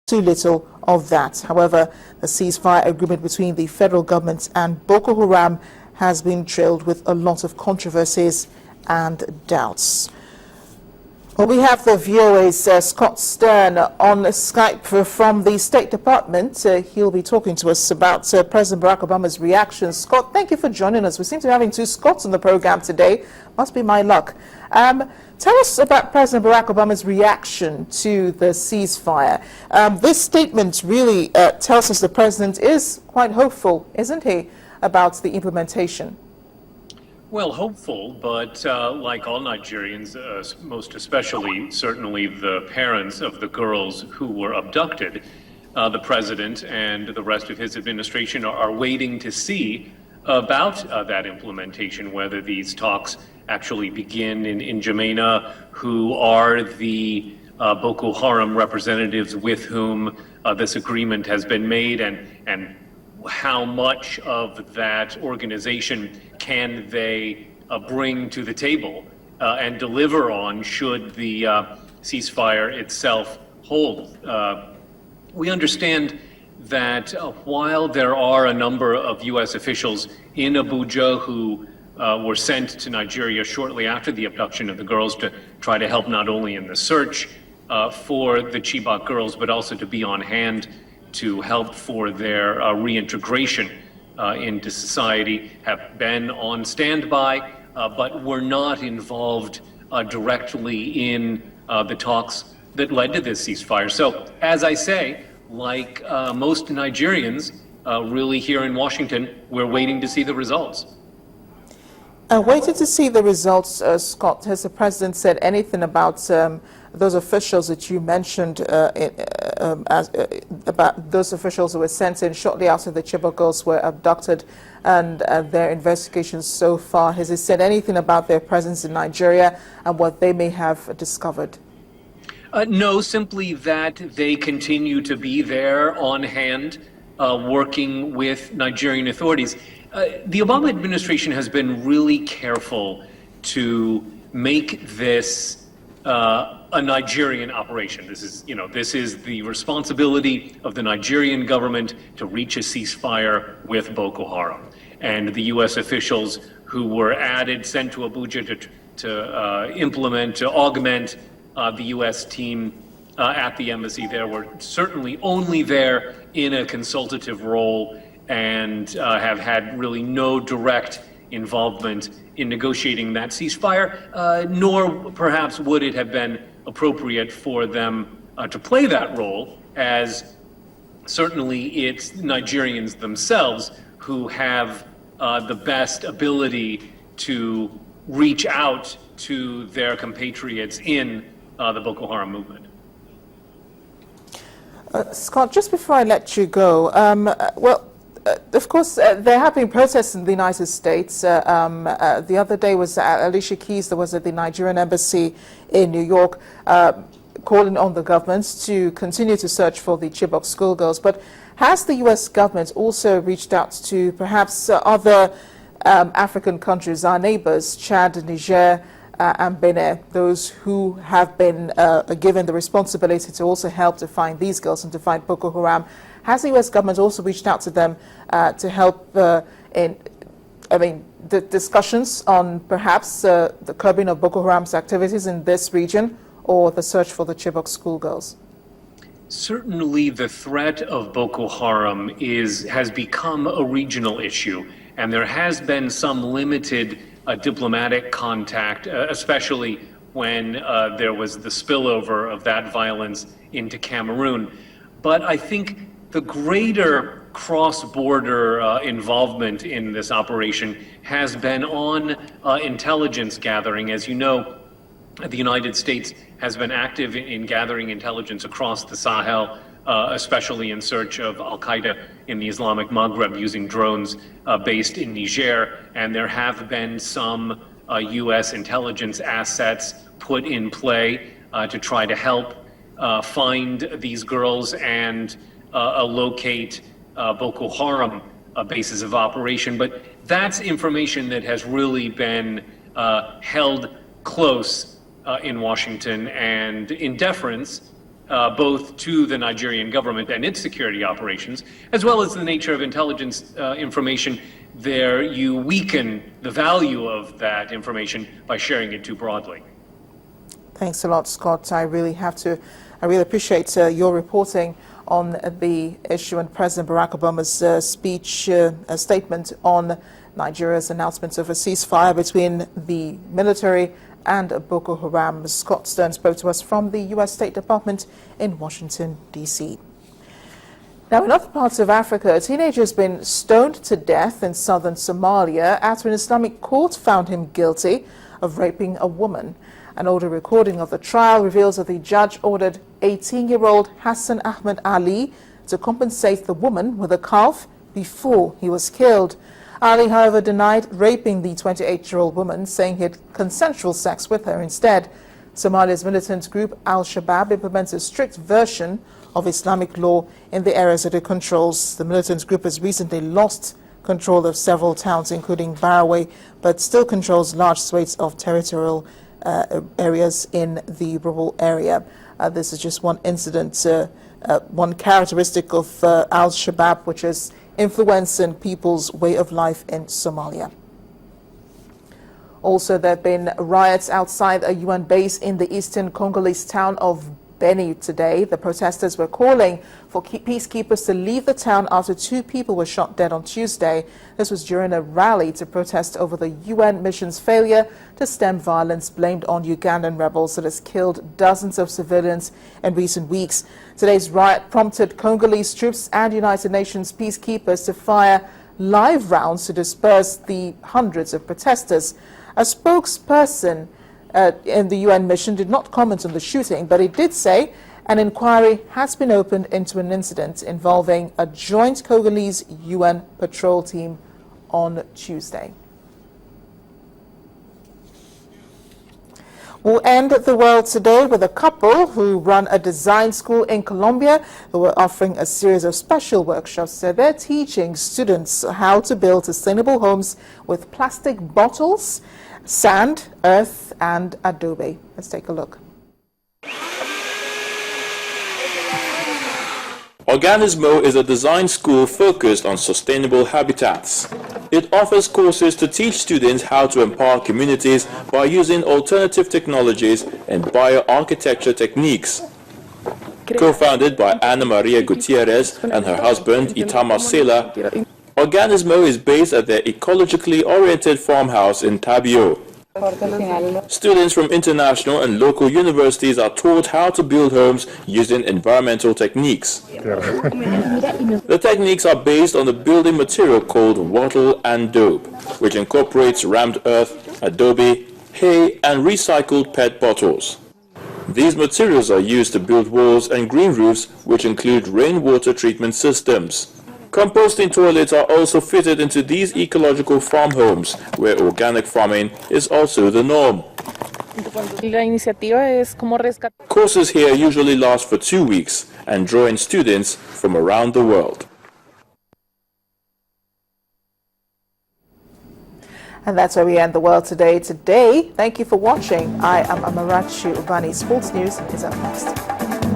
too little of that. However, the ceasefire agreement between the federal government and Boko Haram has been trailed with a lot of controversies and doubts. Well, we have the VOA's Scott Stern on Skype from the State Department. He'll be talking to us about President Barack Obama's reaction. Scott, thank you for joining us. We seem to be having two Scotts on the program today. Must be my luck. Tell us about President Barack Obama's reaction to the ceasefire. This statement really tells us the president is quite hopeful, isn't he, about the implementation? Well, hopeful, but like all Nigerians, most especially, certainly the parents of the girls who were abducted, the president and the rest of his administration are waiting to see about that implementation, whether these talks actually begin in N'Djamena, who are the Boko Haram representatives with whom this agreement has been made, and how much of that organization can they bring to the table and deliver on should the ceasefire itself hold. We understand that while there are a number of U.S. officials in Abuja who were sent to Nigeria shortly after the abduction of the girls to try to help not only in the search for the Chibok girls, but also to be on hand to help for their reintegration into society, have been on standby, but were not involved directly in the talks that led to this ceasefire. So, as I say, like most Nigerians, really here in Washington, we're waiting to see the results. Waiting to see the results, Scott, has the president said anything about those officials that you mentioned, about those officials who were sent in shortly after the Chibok girls were abducted and their investigations so far? Has he said anything about their presence in Nigeria and what they may have discovered? No, simply that they continue to be there on hand, working with Nigerian authorities. The Obama administration has been really careful to make this a Nigerian operation. This is the responsibility of the Nigerian government to reach a ceasefire with Boko Haram. And the U.S. officials who were sent to Abuja to implement, to augment the U.S. team at the embassy there were certainly only there in a consultative role and have had really no direct involvement in negotiating that ceasefire, nor perhaps would it have been appropriate for them to play that role, as certainly it's Nigerians themselves who have the best ability to reach out to their compatriots in the Boko Haram movement. Scott, just before I let you go, of course, there have been protests in the United States. The other day was Alicia Keys that was at the Nigerian embassy in New York, calling on the government to continue to search for the Chibok schoolgirls. But has the U.S. government also reached out to perhaps other African countries, our neighbors, Chad, Niger, and Benin, those who have been given the responsibility to also help to find these girls and to find Boko Haram? Has the U.S. government also reached out to them to help in the discussions on perhaps the curbing of Boko Haram's activities in this region or the search for the Chibok schoolgirls? Certainly the threat of Boko Haram has become a regional issue, and there has been some limited diplomatic contact, especially when there was the spillover of that violence into Cameroon. But I think the greater cross-border involvement in this operation has been on intelligence gathering. As you know, the United States has been active in gathering intelligence across the Sahel, especially in search of Al-Qaeda in the Islamic Maghreb using drones based in Niger. And there have been some U.S. intelligence assets put in play to try to help find these girls and locate Boko Haram bases of operation. But that's information that has really been held close in Washington and in deference both to the Nigerian government and its security operations, as well as the nature of intelligence information. There, you weaken the value of that information by sharing it too broadly. Thanks a lot, Scott. I really appreciate your reporting on the issue and President Barack Obama's statement on Nigeria's announcement of a ceasefire between the military and Boko Haram. Scott Stern spoke to us from the U.S. State Department in Washington, D.C. Now, in other parts of Africa, a teenager has been stoned to death in southern Somalia after an Islamic court found him guilty of raping a woman. An older recording of the trial reveals that the judge ordered 18-year-old Hassan Ahmed Ali to compensate the woman with a calf before he was killed. Ali, however, denied raping the 28-year-old woman, saying he had consensual sex with her instead. Somalia's militant group Al-Shabaab implements a strict version of Islamic law in the areas that it controls. The militant group has recently lost control of several towns, including Barawe, but still controls large swathes of territorial areas in the rural area. This is just one incident, one characteristic of Al-Shabaab, which is influencing people's way of life in Somalia. Also, there have been riots outside a UN base in the eastern Congolese town of Beni today. The protesters were calling for peacekeepers to leave the town after 2 people were shot dead on Tuesday. This was during a rally to protest over the UN mission's failure to stem violence blamed on Ugandan rebels that has killed dozens of civilians in recent weeks. Today's riot prompted Congolese troops and United Nations peacekeepers to fire live rounds to disperse the hundreds of protesters. A spokesperson in the UN mission did not comment on the shooting, but it did say an inquiry has been opened into an incident involving a joint Congolese UN patrol team on Tuesday. We'll end the world today with a couple who run a design school in Colombia who are offering a series of special workshops. So they're teaching students how to build sustainable homes with plastic bottles, sand, earth, and adobe. Let's take a look. Organismo is a design school focused on sustainable habitats. It offers courses to teach students how to empower communities by using alternative technologies and bioarchitecture techniques. Co-founded by Ana Maria Gutierrez and her husband Itama Sela, Organismo is based at their ecologically oriented farmhouse in Tabio. Students from international and local universities are taught how to build homes using environmental techniques. The techniques are based on a building material called wattle and daub, which incorporates rammed earth, adobe, hay, and recycled PET bottles. These materials are used to build walls and green roofs, which include rainwater treatment systems. Composting toilets are also fitted into these ecological farm homes, where organic farming is also the norm. Courses here usually last for 2 weeks and draw in students from around the world. And that's where we end the world today. Thank you for watching. I am Amarachi Ubani. Sports News is up next.